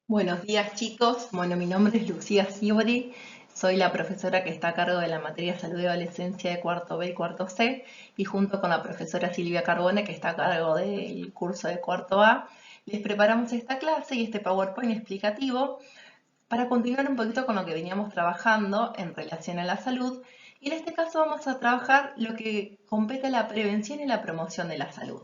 Buenos días chicos, bueno mi nombre es Lucía Sibori, soy la profesora que está a cargo de la materia Salud y Adolescencia de cuarto B y cuarto C y junto con la profesora Silvia Carbone que está a cargo del curso de cuarto A, les preparamos esta clase y este PowerPoint explicativo para continuar un poquito con lo que veníamos trabajando en relación a la salud y en este caso vamos a trabajar lo que compete a la prevención y la promoción de la salud.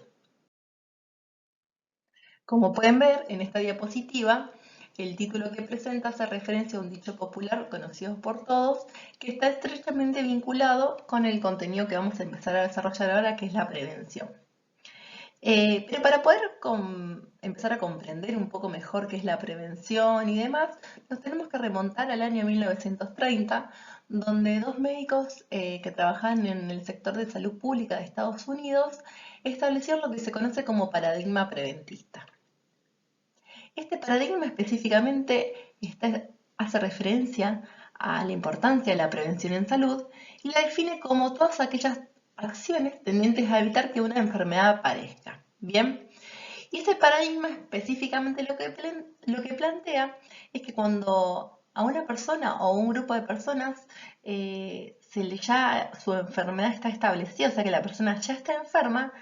Como pueden ver en esta diapositiva, el título que presenta hace referencia a un dicho popular conocido por todos que está estrechamente vinculado con el contenido que vamos a empezar a desarrollar ahora, que es la prevención. Pero para poder empezar a comprender un poco mejor qué es la prevención y demás, nos tenemos que remontar al año 1930, donde dos médicos que trabajaban en el sector de salud pública de Estados Unidos establecieron lo que se conoce como paradigma preventista. Este paradigma específicamente hace referencia a la importancia de la prevención en salud y la define como todas aquellas acciones tendientes a evitar que una enfermedad aparezca. Bien, y este paradigma específicamente lo que plantea es que cuando a una persona o un grupo de personas ya su enfermedad está establecida, o sea que la persona ya está enferma,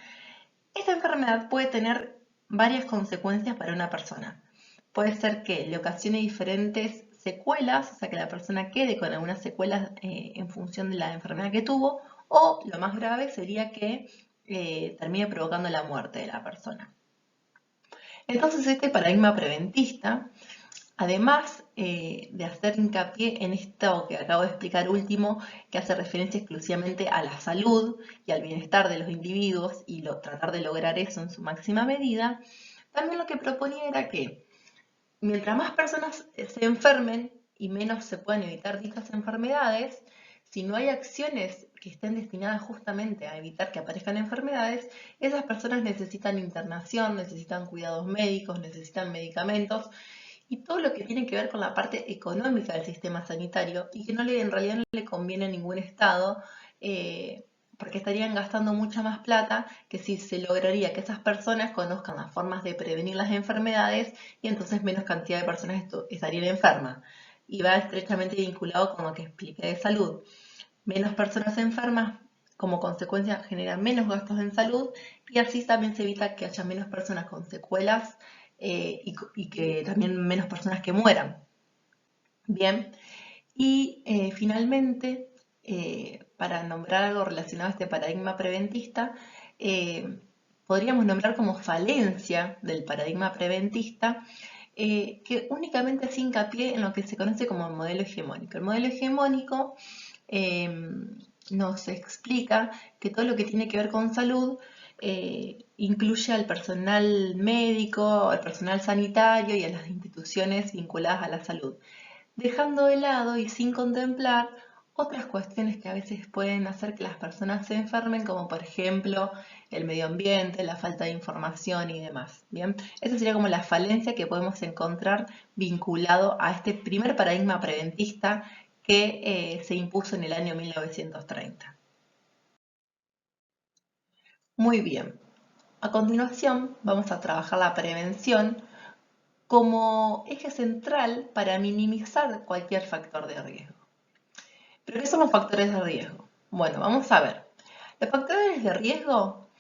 esta enfermedad puede tener varias consecuencias para una persona. Puede ser que le ocasione diferentes secuelas, o sea que la persona quede con algunas secuelas en función de la enfermedad que tuvo, o lo más grave sería que termine provocando la muerte de la persona. Entonces este paradigma preventista, además de hacer hincapié en esto que acabo de explicar último, que hace referencia exclusivamente a la salud y al bienestar de los individuos y tratar de lograr eso en su máxima medida, también lo que proponía era que mientras más personas se enfermen y menos se puedan evitar dichas enfermedades, si no hay acciones que estén destinadas justamente a evitar que aparezcan enfermedades, esas personas necesitan internación, necesitan cuidados médicos, necesitan medicamentos y todo lo que tiene que ver con la parte económica del sistema sanitario y que en realidad no le conviene a ningún Estado porque estarían gastando mucha más plata que si se lograría que esas personas conozcan las formas de prevenir las enfermedades y entonces menos cantidad de personas estarían enfermas. Y va estrechamente vinculado con lo que expliqué de salud. Menos personas enfermas como consecuencia generan menos gastos en salud y así también se evita que haya menos personas con secuelas y que también menos personas que mueran. Bien, y finalmente, para nombrar algo relacionado a este paradigma preventista, eh, podríamos nombrar como falencia del paradigma preventista que únicamente hace hincapié en lo que se conoce como el modelo hegemónico. El modelo hegemónico nos explica que todo lo que tiene que ver con salud incluye al personal médico, al personal sanitario y a las instituciones vinculadas a la salud, dejando de lado y sin contemplar otras cuestiones que a veces pueden hacer que las personas se enfermen, como por ejemplo el medio ambiente, la falta de información y demás. Bien, esa sería como la falencia que podemos encontrar vinculado a este primer paradigma preventista que se impuso en el año 1930. Muy bien, a continuación vamos a trabajar la prevención como eje central para minimizar cualquier factor de riesgo. ¿Pero qué son los factores de riesgo? Bueno, vamos a ver. Los factores de riesgo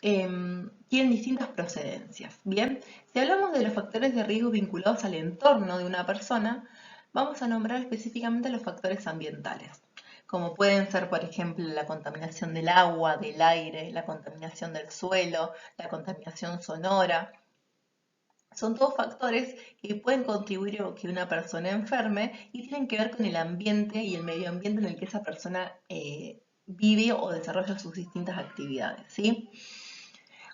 tienen distintas procedencias. Bien, si hablamos de los factores de riesgo vinculados al entorno de una persona, vamos a nombrar específicamente los factores ambientales, como pueden ser, por ejemplo, la contaminación del agua, del aire, la contaminación del suelo, la contaminación sonora. Son todos factores que pueden contribuir a que una persona enferme y tienen que ver con el ambiente y el medio ambiente en el que esa persona vive o desarrolla sus distintas actividades, ¿sí?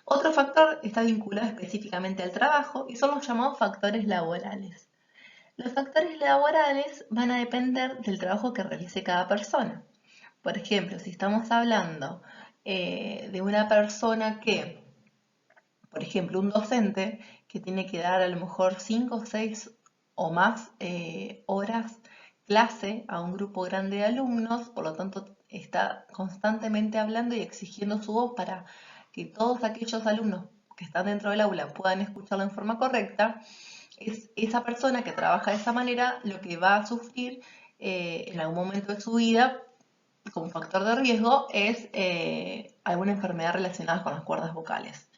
Otro factor está vinculado específicamente al trabajo y son los llamados factores laborales. Los factores laborales van a depender del trabajo que realice cada persona. Por ejemplo, si estamos hablando de una persona que por ejemplo, un docente que tiene que dar a lo mejor 5, 6 o más horas clase a un grupo grande de alumnos, por lo tanto está constantemente hablando y exigiendo su voz para que todos aquellos alumnos que están dentro del aula puedan escucharlo en forma correcta. es esa persona que trabaja de esa manera lo que va a sufrir en algún momento de su vida como factor de riesgo es alguna enfermedad relacionada con las cuerdas vocales.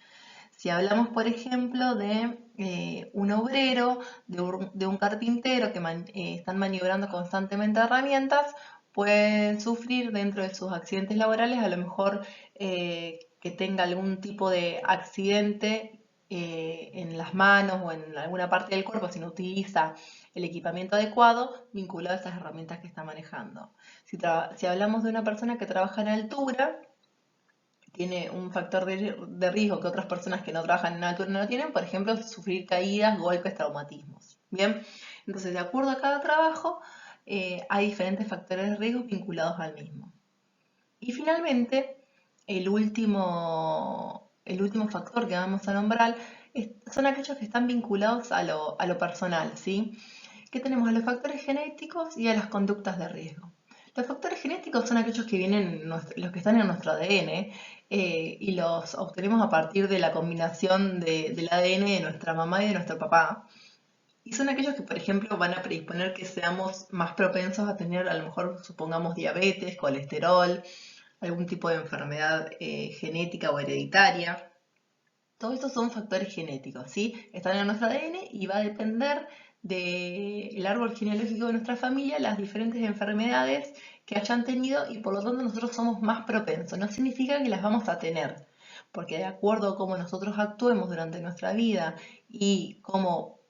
Si hablamos, por ejemplo, de un obrero, de un carpintero que están maniobrando constantemente herramientas, pueden sufrir dentro de sus accidentes laborales, a lo mejor que tenga algún tipo de accidente en las manos o en alguna parte del cuerpo si no utiliza el equipamiento adecuado vinculado a esas herramientas que está manejando. Si hablamos de una persona que trabaja en altura, tiene un factor de riesgo que otras personas que no trabajan en altura no lo tienen, por ejemplo, sufrir caídas, golpes, traumatismos. Bien, entonces de acuerdo a cada trabajo hay diferentes factores de riesgo vinculados al mismo. Y finalmente, el último factor que vamos a nombrar son aquellos que están vinculados a lo personal, ¿sí? Que tenemos a los factores genéticos y a las conductas de riesgo. Los factores genéticos son aquellos que vienen, los que están en nuestro ADN y los obtenemos a partir de la combinación del ADN de nuestra mamá y de nuestro papá. Y son aquellos que, por ejemplo, van a predisponer que seamos más propensos a tener, a lo mejor, supongamos, diabetes, colesterol, algún tipo de enfermedad genética o hereditaria. Todos estos son factores genéticos, ¿sí? Están en nuestro ADN y va a depender del árbol genealógico de nuestra familia las diferentes enfermedades que hayan tenido y por lo tanto nosotros somos más propensos. No significa que las vamos a tener, porque de acuerdo a cómo nosotros actuemos durante nuestra vida y cómo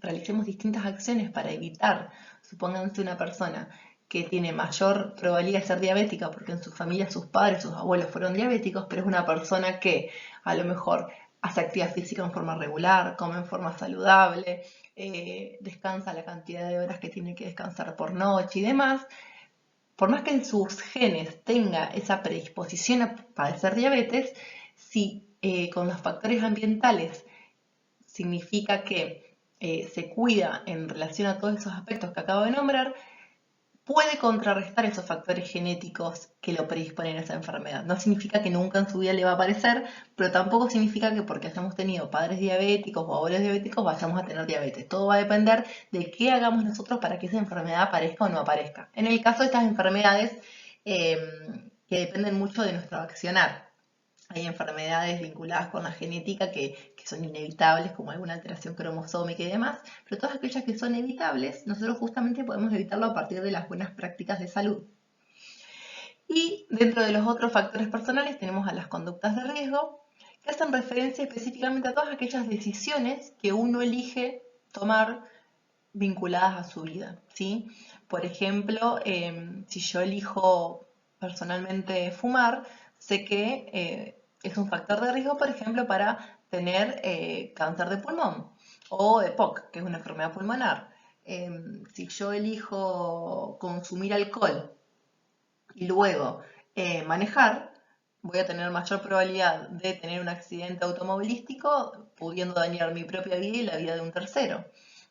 realicemos distintas acciones para evitar, supónganse una persona que tiene mayor probabilidad de ser diabética porque en su familia sus padres, sus abuelos fueron diabéticos, pero es una persona que a lo mejor hace actividad física en forma regular, come en forma saludable, descansa la cantidad de horas que tiene que descansar por noche y demás. Por más que en sus genes tenga esa predisposición a padecer diabetes, si con los factores ambientales significa que se cuida en relación a todos esos aspectos que acabo de nombrar, puede contrarrestar esos factores genéticos que lo predisponen a esa enfermedad. No significa que nunca en su vida le va a aparecer, pero tampoco significa que porque hayamos tenido padres diabéticos o abuelos diabéticos vayamos a tener diabetes. Todo va a depender de qué hagamos nosotros para que esa enfermedad aparezca o no aparezca. En el caso de estas enfermedades que dependen mucho de nuestro accionar. Hay enfermedades vinculadas con la genética que son inevitables, como alguna alteración cromosómica y demás, pero todas aquellas que son evitables, nosotros justamente podemos evitarlo a partir de las buenas prácticas de salud. Y dentro de los otros factores personales tenemos a las conductas de riesgo, que hacen referencia específicamente a todas aquellas decisiones que uno elige tomar vinculadas a su vida, ¿sí? Por ejemplo, si yo elijo personalmente fumar, sé que es un factor de riesgo, por ejemplo, para tener cáncer de pulmón o EPOC, que es una enfermedad pulmonar. Si yo elijo consumir alcohol y luego manejar, voy a tener mayor probabilidad de tener un accidente automovilístico, pudiendo dañar mi propia vida y la vida de un tercero.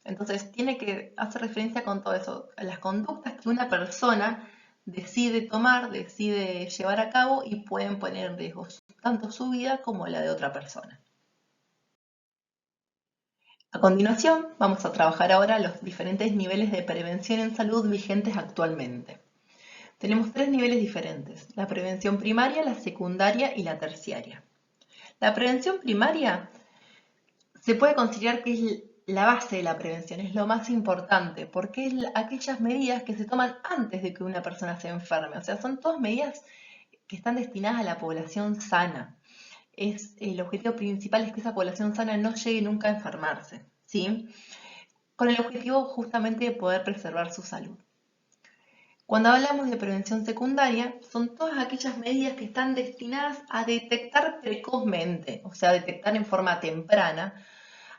Entonces, tiene que hacer referencia con todo eso, a las conductas que una persona decide tomar, decide llevar a cabo y pueden poner en riesgo tanto su vida como la de otra persona. A continuación, vamos a trabajar ahora los diferentes niveles de prevención en salud vigentes actualmente. Tenemos tres niveles diferentes, la prevención primaria, la secundaria y la terciaria. La prevención primaria se puede considerar que es la base de la prevención, es lo más importante, porque es aquellas medidas que se toman antes de que una persona se enferme. O sea, son todas medidas que están destinadas a la población sana. El objetivo principal es que esa población sana no llegue nunca a enfermarse, ¿sí? Con el objetivo justamente de poder preservar su salud. Cuando hablamos de prevención secundaria, son todas aquellas medidas que están destinadas a detectar precozmente, o sea, detectar en forma temprana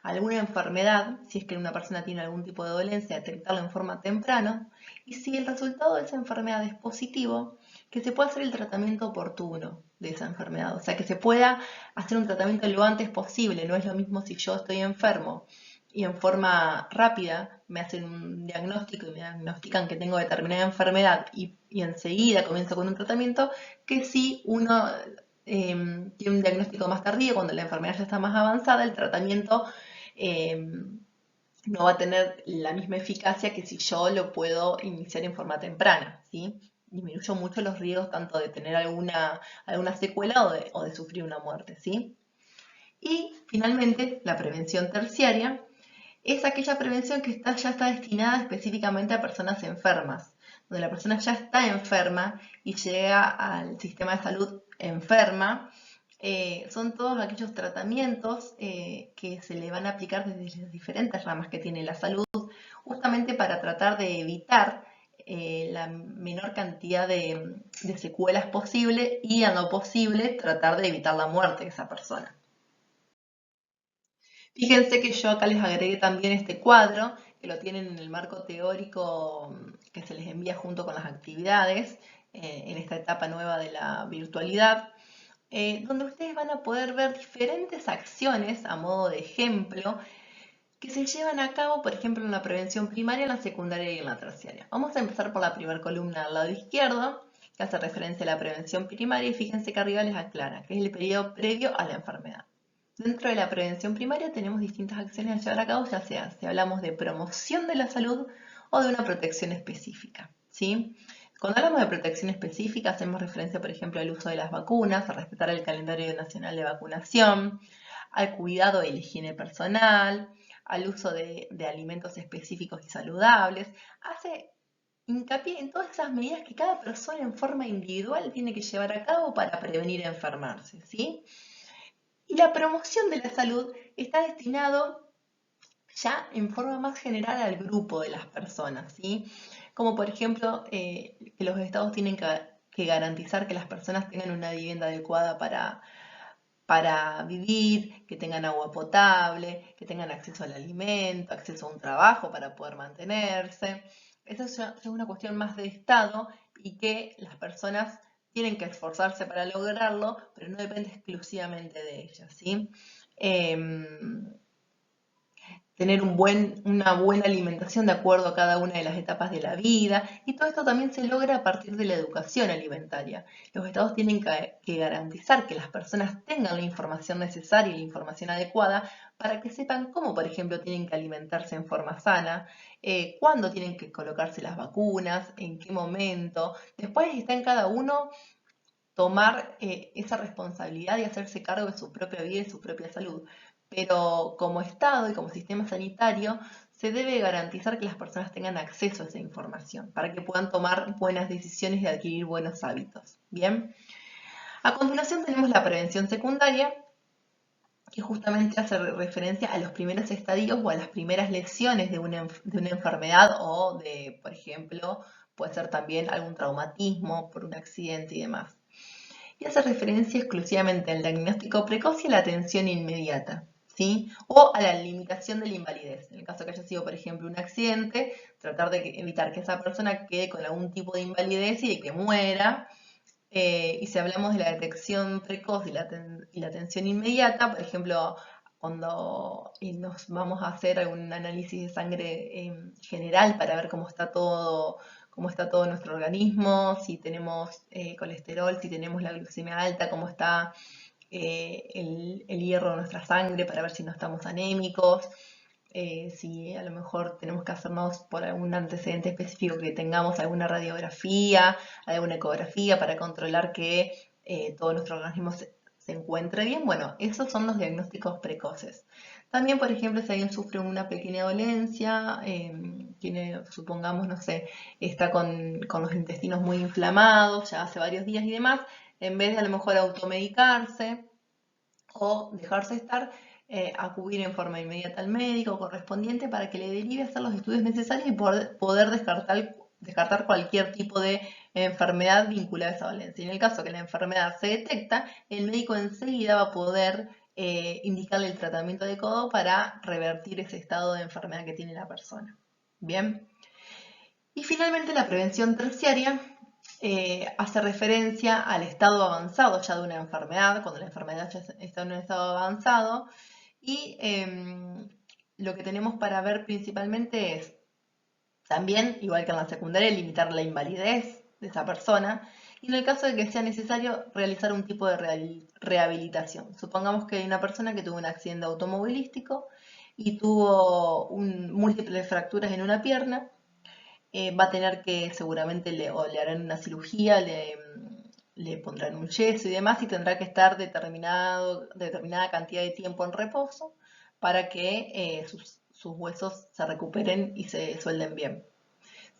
alguna enfermedad, si es que una persona tiene algún tipo de dolencia, detectarlo en forma temprana, y si el resultado de esa enfermedad es positivo, que se pueda hacer el tratamiento oportuno de esa enfermedad, o sea, que se pueda hacer un tratamiento lo antes posible. No es lo mismo si yo estoy enfermo y en forma rápida me hacen un diagnóstico y me diagnostican que tengo determinada enfermedad y enseguida comienzo con un tratamiento, que si uno tiene un diagnóstico más tardío, cuando la enfermedad ya está más avanzada, el tratamiento no va a tener la misma eficacia que si yo lo puedo iniciar en forma temprana, ¿sí? Disminuyo mucho los riesgos tanto de tener alguna secuela o de sufrir una muerte, ¿sí? Y finalmente, la prevención terciaria es aquella prevención que ya está destinada específicamente a personas enfermas, donde la persona ya está enferma y llega al sistema de salud enferma. Son todos aquellos tratamientos que se le van a aplicar desde las diferentes ramas que tiene la salud, justamente para tratar de evitar la menor cantidad de secuelas posible y, a lo posible, tratar de evitar la muerte de esa persona. Fíjense que yo acá les agregué también este cuadro, que lo tienen en el marco teórico que se les envía junto con las actividades en esta etapa nueva de la virtualidad, donde ustedes van a poder ver diferentes acciones a modo de ejemplo que se llevan a cabo, por ejemplo, en la prevención primaria, en la secundaria y en la terciaria. Vamos a empezar por la primera columna al lado izquierdo, que hace referencia a la prevención primaria, y fíjense que arriba les aclara que es el periodo previo a la enfermedad. Dentro de la prevención primaria tenemos distintas acciones a llevar a cabo, ya sea si hablamos de promoción de la salud o de una protección específica, ¿sí? Cuando hablamos de protección específica hacemos referencia, por ejemplo, al uso de las vacunas, a respetar el calendario nacional de vacunación, al cuidado y la higiene personal, al uso de alimentos específicos y saludables. Hace hincapié en todas esas medidas que cada persona en forma individual tiene que llevar a cabo para prevenir enfermarse, ¿sí? Y la promoción de la salud está destinado ya en forma más general al grupo de las personas, ¿sí? Como por ejemplo, que los estados tienen que garantizar que las personas tengan una vivienda adecuada para vivir, que tengan agua potable, que tengan acceso al alimento, acceso a un trabajo para poder mantenerse. Esa es una cuestión más de Estado y que las personas tienen que esforzarse para lograrlo, pero no depende exclusivamente de ellas, ¿sí? Tener una buena alimentación de acuerdo a cada una de las etapas de la vida, y todo esto también se logra a partir de la educación alimentaria. Los estados tienen que garantizar que las personas tengan la información necesaria y la información adecuada para que sepan cómo, por ejemplo, tienen que alimentarse en forma sana, cuándo tienen que colocarse las vacunas, en qué momento. Después está en cada uno tomar esa responsabilidad y hacerse cargo de su propia vida y su propia salud. Pero como Estado y como sistema sanitario, se debe garantizar que las personas tengan acceso a esa información para que puedan tomar buenas decisiones y adquirir buenos hábitos. Bien. A continuación tenemos la prevención secundaria, que justamente hace referencia a los primeros estadios o a las primeras lesiones de una enfermedad o de, por ejemplo, puede ser también algún traumatismo por un accidente y demás, y hace referencia exclusivamente al diagnóstico precoz y a la atención inmediata, ¿sí? O a la limitación de la invalidez. En el caso que haya sido, por ejemplo, un accidente, tratar de evitar que esa persona quede con algún tipo de invalidez y de que muera. Y si hablamos de la detección precoz y la atención inmediata, por ejemplo, cuando nos vamos a hacer algún análisis de sangre general para ver cómo está todo nuestro organismo, si tenemos colesterol, si tenemos la glucemia alta, cómo está el hierro de nuestra sangre para ver si no estamos anémicos, si a lo mejor tenemos que hacernos por algún antecedente específico que tengamos alguna radiografía, alguna ecografía para controlar que todo nuestro organismo se encuentre bien. Bueno, esos son los diagnósticos precoces. También, por ejemplo, si alguien sufre una pequeña dolencia, tiene, supongamos, no sé, está con los intestinos muy inflamados ya hace varios días y demás, en vez de a lo mejor automedicarse o dejarse estar, acudir en forma inmediata al médico correspondiente para que le derive a hacer los estudios necesarios y poder descartar cualquier tipo de enfermedad vinculada a esa dolencia. Y en el caso que la enfermedad se detecta, el médico enseguida va a poder indicarle el tratamiento adecuado para revertir ese estado de enfermedad que tiene la persona. Bien. Y finalmente la prevención terciaria hace referencia al estado avanzado ya de una enfermedad, cuando la enfermedad ya está en un estado avanzado, y lo que tenemos para ver principalmente es también, igual que en la secundaria, limitar la invalidez de esa persona, y en el caso de que sea necesario realizar un tipo de rehabilitación. Supongamos que hay una persona que tuvo un accidente automovilístico, y tuvo múltiples fracturas en una pierna, va a tener que seguramente le harán una cirugía, le pondrán un yeso y demás, y tendrá que estar determinada cantidad de tiempo en reposo para que sus huesos se recuperen y se suelden bien.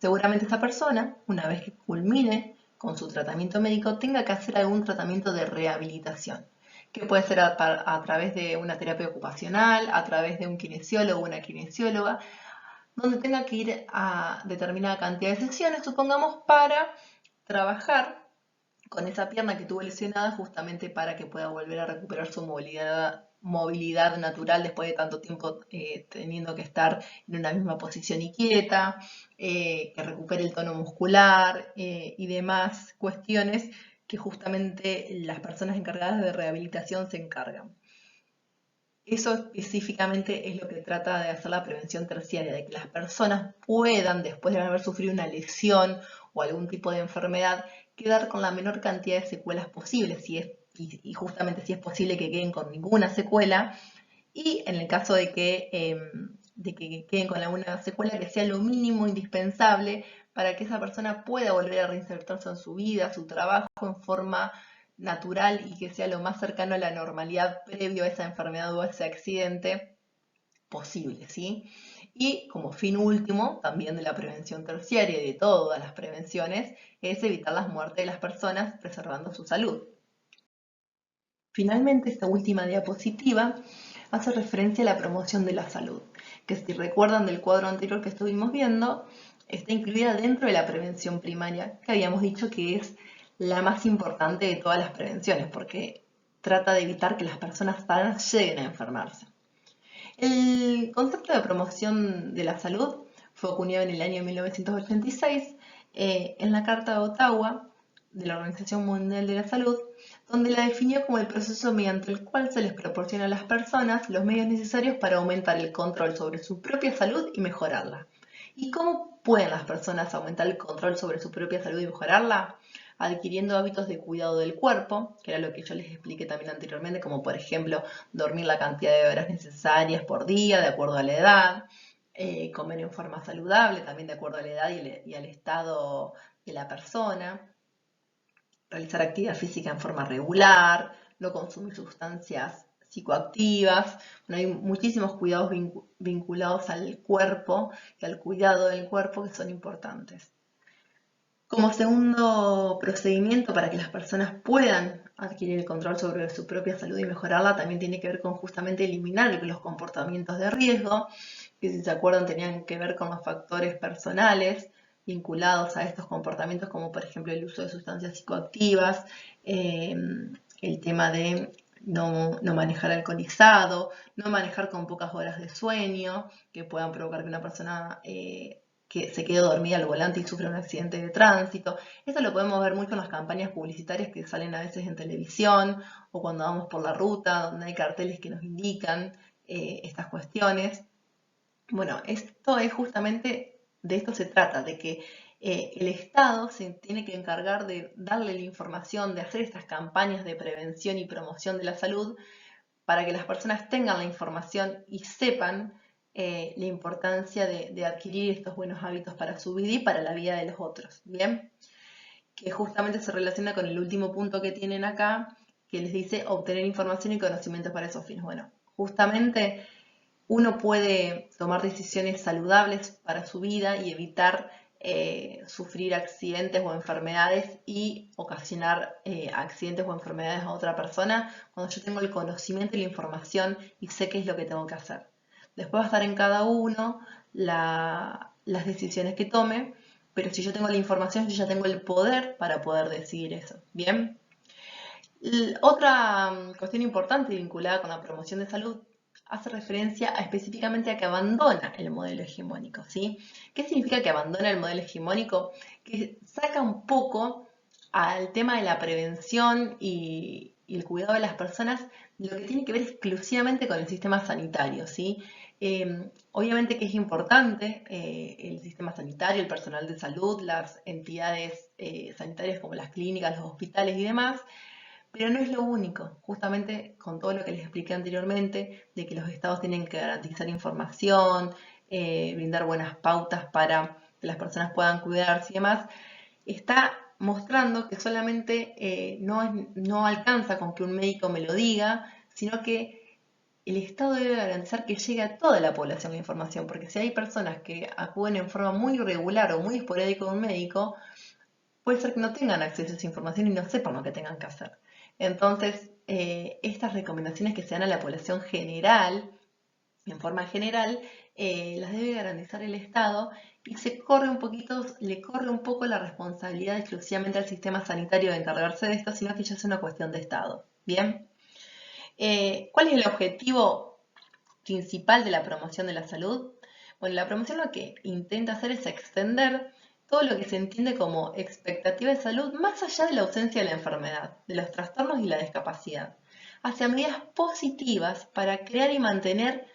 Seguramente esa persona, una vez que culmine con su tratamiento médico, tenga que hacer algún tratamiento de rehabilitación, que puede ser a través de una terapia ocupacional, a través de un kinesiólogo o una kinesióloga, donde tenga que ir a determinada cantidad de sesiones, supongamos, para trabajar con esa pierna que tuvo lesionada justamente para que pueda volver a recuperar su movilidad natural después de tanto tiempo teniendo que estar en una misma posición y quieta, que recupere el tono muscular y demás cuestiones que justamente las personas encargadas de rehabilitación se encargan. Eso específicamente es lo que trata de hacer la prevención terciaria, de que las personas puedan, después de haber sufrido una lesión o algún tipo de enfermedad, quedar con la menor cantidad de secuelas posibles, y justamente si es posible que queden con ninguna secuela, y en el caso de que queden con alguna secuela, que sea lo mínimo indispensable para que esa persona pueda volver a reinsertarse en su vida, su trabajo, en forma natural y que sea lo más cercano a la normalidad previo a esa enfermedad o a ese accidente posible, ¿sí? Y como fin último, también de la prevención terciaria y de todas las prevenciones, es evitar las muertes de las personas preservando su salud. Finalmente, esta última diapositiva hace referencia a la promoción de la salud, que si recuerdan del cuadro anterior que estuvimos viendo, está incluida dentro de la prevención primaria, que habíamos dicho que es la más importante de todas las prevenciones, porque trata de evitar que las personas sanas lleguen a enfermarse. El concepto de promoción de la salud fue acuñado en el año 1986 en la Carta de Ottawa de la Organización Mundial de la Salud, donde la definió como el proceso mediante el cual se les proporciona a las personas los medios necesarios para aumentar el control sobre su propia salud y mejorarla. ¿Y cómo pueden las personas aumentar el control sobre su propia salud y mejorarla? Adquiriendo hábitos de cuidado del cuerpo, que era lo que yo les expliqué también anteriormente, como por ejemplo dormir la cantidad de horas necesarias por día de acuerdo a la edad, comer en forma saludable también de acuerdo a la edad y al estado de la persona, realizar actividad física en forma regular, no consumir sustancias psicoactivas. Bueno, hay muchísimos cuidados vinculados al cuerpo y al cuidado del cuerpo que son importantes. Como segundo procedimiento para que las personas puedan adquirir el control sobre su propia salud y mejorarla, también tiene que ver con justamente eliminar los comportamientos de riesgo, que si se acuerdan tenían que ver con los factores personales vinculados a estos comportamientos, como por ejemplo el uso de sustancias psicoactivas, el tema de no manejar alcoholizado, no manejar con pocas horas de sueño, que puedan provocar que una persona que se quede dormida al volante y sufre un accidente de tránsito. Eso lo podemos ver mucho en las campañas publicitarias que salen a veces en televisión o cuando vamos por la ruta, donde hay carteles que nos indican estas cuestiones. Bueno, esto es justamente, de esto se trata, de que el Estado se tiene que encargar de darle la información, de hacer estas campañas de prevención y promoción de la salud para que las personas tengan la información y sepan la importancia de adquirir estos buenos hábitos para su vida y para la vida de los otros, ¿bien? Que justamente se relaciona con el último punto que tienen acá, que les dice obtener información y conocimientos para esos fines. Bueno, justamente uno puede tomar decisiones saludables para su vida y evitar sufrir accidentes o enfermedades y ocasionar accidentes o enfermedades a otra persona cuando yo tengo el conocimiento y la información y sé qué es lo que tengo que hacer. Después va a estar en cada uno las decisiones que tome, pero si yo tengo la información, yo ya tengo el poder para poder decidir eso. ¿Bien? Otra cuestión importante vinculada con la promoción de salud hace referencia específicamente a que abandona el modelo hegemónico, ¿sí? ¿Qué significa que abandona el modelo hegemónico? Que saca un poco al tema de la prevención y el cuidado de las personas lo que tiene que ver exclusivamente con el sistema sanitario, ¿sí? Obviamente que es importante el sistema sanitario, el personal de salud, las entidades sanitarias como las clínicas, los hospitales y demás, Pero no es lo único, justamente con todo lo que les expliqué anteriormente, de que los estados tienen que garantizar información, brindar buenas pautas para que las personas puedan cuidarse y demás, está mostrando que solamente no alcanza con que un médico me lo diga, sino que el Estado debe garantizar que llegue a toda la población la información, porque si hay personas que acuden en forma muy irregular o muy esporádica a un médico, puede ser que no tengan acceso a esa información y no sepan lo que tengan que hacer. Entonces, estas recomendaciones que se dan a la población general, en forma general, las debe garantizar el Estado y le corre un poco la responsabilidad exclusivamente al sistema sanitario de encargarse de esto, sino que ya es una cuestión de Estado. Bien, ¿cuál es el objetivo principal de la promoción de la salud? Bueno, la promoción lo que intenta hacer es extender todo lo que se entiende como expectativa de salud más allá de la ausencia de la enfermedad, de los trastornos y la discapacidad, hacia medidas positivas para crear y mantener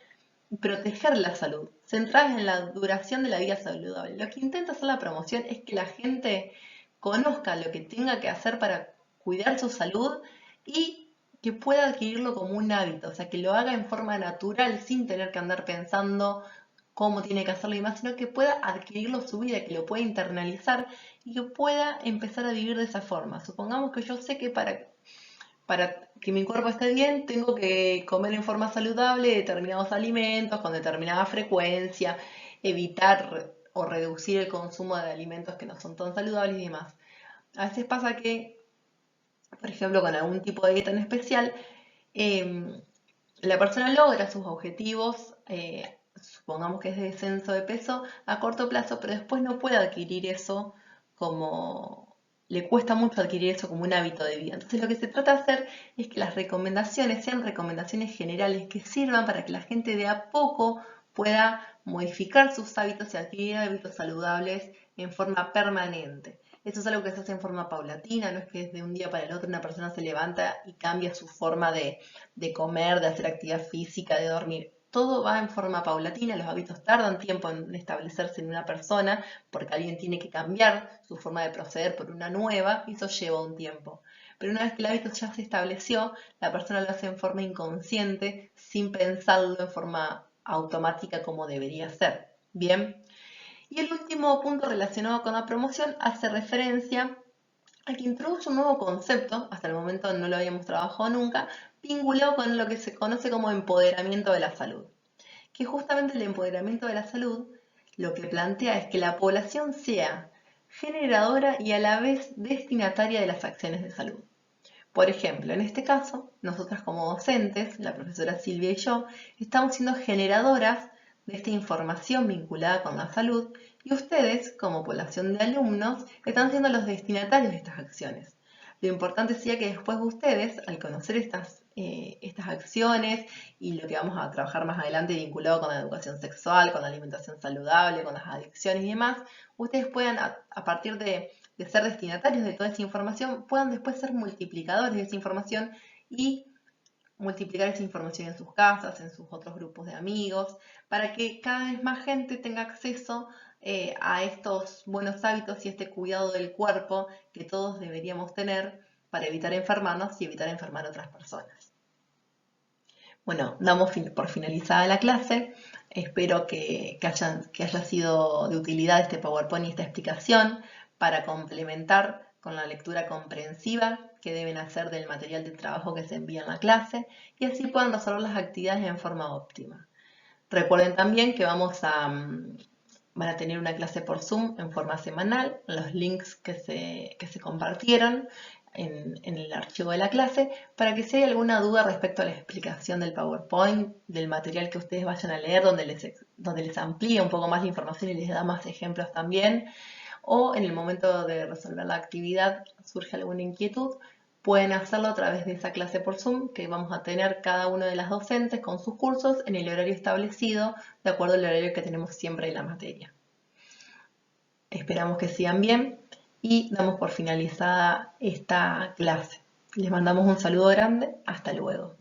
y proteger la salud, centradas en la duración de la vida saludable. Lo que intenta hacer la promoción es que la gente conozca lo que tenga que hacer para cuidar su salud y que pueda adquirirlo como un hábito, o sea, que lo haga en forma natural sin tener que andar pensando cómo tiene que hacerlo y más, sino que pueda adquirirlo su vida, que lo pueda internalizar y que pueda empezar a vivir de esa forma. Supongamos que yo sé que para que mi cuerpo esté bien, tengo que comer en forma saludable determinados alimentos con determinada frecuencia, evitar o reducir el consumo de alimentos que no son tan saludables y demás. A veces pasa que, por ejemplo, con algún tipo de dieta en especial, eh, la persona logra sus objetivos, supongamos que es de descenso de peso a corto plazo, pero después no puede adquirir eso como, le cuesta mucho adquirir eso como un hábito de vida. Entonces lo que se trata de hacer es que las recomendaciones sean recomendaciones generales que sirvan para que la gente de a poco pueda modificar sus hábitos y adquirir hábitos saludables en forma permanente. Eso es algo que se hace en forma paulatina, no es que de un día para el otro una persona se levanta y cambia su forma de comer, de hacer actividad física, de dormir. Todo va en forma paulatina, los hábitos tardan tiempo en establecerse en una persona porque alguien tiene que cambiar su forma de proceder por una nueva y eso lleva un tiempo. Pero una vez que el hábito ya se estableció, la persona lo hace en forma inconsciente, sin pensarlo en forma automática como debería ser. Bien. Y el último punto relacionado con la promoción hace referencia a que introduce un nuevo concepto, hasta el momento no lo habíamos trabajado nunca, vinculado con lo que se conoce como empoderamiento de la salud. Que justamente el empoderamiento de la salud lo que plantea es que la población sea generadora y a la vez destinataria de las acciones de salud. Por ejemplo, en este caso, nosotras como docentes, la profesora Silvia y yo, estamos siendo generadoras de esta información vinculada con la salud y ustedes, como población de alumnos, están siendo los destinatarios de estas acciones. Lo importante sería que después ustedes, al conocer estas acciones y lo que vamos a trabajar más adelante vinculado con la educación sexual, con la alimentación saludable, con las adicciones y demás, ustedes puedan, a partir de ser destinatarios de toda esa información, puedan después ser multiplicadores de esa información y multiplicar esa información en sus casas, en sus otros grupos de amigos, para que cada vez más gente tenga acceso a estos buenos hábitos y este cuidado del cuerpo que todos deberíamos tener para evitar enfermarnos y evitar enfermar a otras personas. Bueno, damos por finalizada la clase. Espero que haya sido de utilidad este PowerPoint y esta explicación para complementar con la lectura comprensiva que deben hacer del material de trabajo que se envía en la clase y así puedan resolver las actividades en forma óptima. Recuerden también que van a tener una clase por Zoom en forma semanal, los links que se compartieron en el archivo de la clase, para que si hay alguna duda respecto a la explicación del PowerPoint, del material que ustedes vayan a leer, donde les amplía un poco más la información y les da más ejemplos también, o en el momento de resolver la actividad surge alguna inquietud, pueden hacerlo a través de esa clase por Zoom que vamos a tener cada uno de las docentes con sus cursos en el horario establecido, de acuerdo al horario que tenemos siempre en la materia. Esperamos que sigan bien y damos por finalizada esta clase. Les mandamos un saludo grande. Hasta luego.